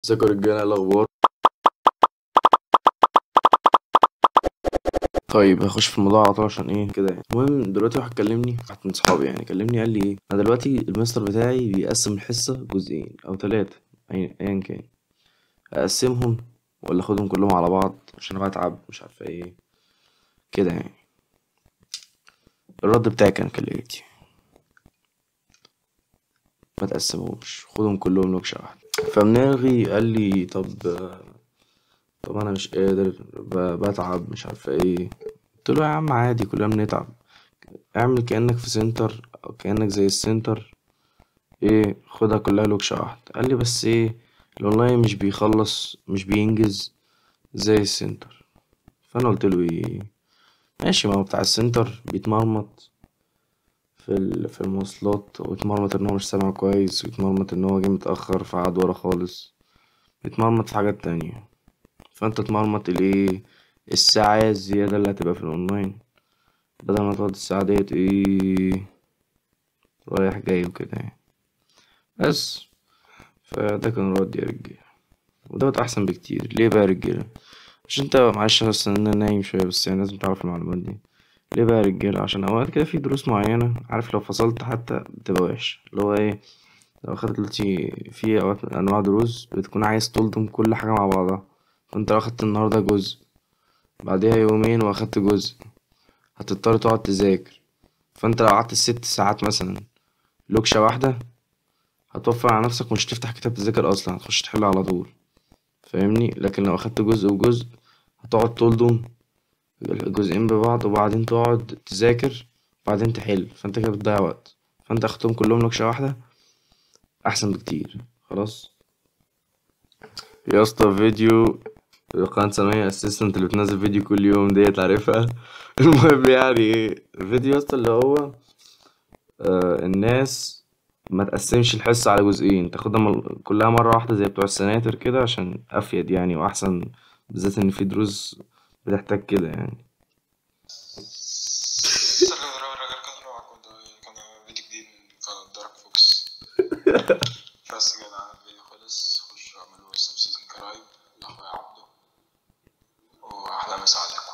ازيكم يا رجاله؟ إيه الاخبار؟ طيب هخش في الموضوع على طول عشان ايه كده يعني. المهم دلوقتي واحد كلمني، واحد من صحابي يعني كلمني قال لي ايه، انا دلوقتي المستر بتاعي بيقسم الحصه جزئين او ثلاثه، ايا كان، اقسمهم ولا اخدهم كلهم على بعض عشان انا بتعب مش عارفه ايه كده يعني. الرد بتاعي كان كالاتي: ما تقسمهمش، خدهم كلهم لوكشه واحده. فمناغي قال لي طب انا مش قادر، بتعب مش عارفه ايه. قلت له يا عم عادي، كلنا بنتعب، اعمل كأنك في سنتر او كأنك زي السنتر، ايه خدها كلها لوكشة واحدة. قال لي بس ايه، الاونلاين مش بيخلص، مش بينجز زي السنتر. فانا قلت له ايه، ماشي، ما هو بتاع السنتر بيتمرمط في المواصلات، ويتمرمط ان هو مش سامع كويس، ويتمرمط ان هو جه متأخر فقعد ورا خالص، بيتمرمط في حاجات تانية. فانت تمرمط الايه، الساعة الزيادة اللي هتبقى في الاونلاين، بدل ما تقعد الساعة ديت ايه رايح جاي وكده يعني. بس فده كان رد يا رجالة، ودوت أحسن بكتير. ليه بقى يا رجالة؟ عشان انت معلش بس انا نايم شوية، بس يعني لازم تعرف المعلومات دي. ليه بقى يا رجالة؟ عشان أوقات كده في دروس معينة، عارف لو فصلت حتى بتبقى وحشة، اللي هو ايه، لو أخدت دلوقتي في أوقات أنواع دروس بتكون عايز تلضم كل حاجة مع بعضها. فانت لو أخدت النهاردة جزء، بعدها يومين وأخدت جزء، هتضطر تقعد تذاكر. فانت لو قعدت ال6 ساعات مثلا لوكشة واحدة، هتوفر على نفسك ومش تفتح كتاب تذاكر أصلا، هتخش تحل على طول. فاهمني؟ لكن لو اخدت جزء وجزء، هتقعد تلضم الجزئين ببعض، وبعدين تقعد تذاكر، وبعدين تحل، فانت كده بتضيع وقت. فانت اخدتهم كلهم نكشة واحدة احسن بكتير. خلاص يا اسطى، فيديو قناة سمية اسيستنت اللي بتنزل فيديو كل يوم ديت، عارفها؟ المهم يعني ايه الفيديو يا اسطى، اللي هو الناس ما تقسمش الحصة على جزئين، تاخدها كلها مرة واحدة زي بتوع السناتر كده، عشان أفيد يعني وأحسن، بالذات إن في دروس بتحتاج كده يعني. رجع كان فيديو جديد من قناة دارك فوكس. بس كده عن الفيديو خلص، خشوا اعملوا سبسكرايب لأخويا عبده، وأحلى مسا عليكم.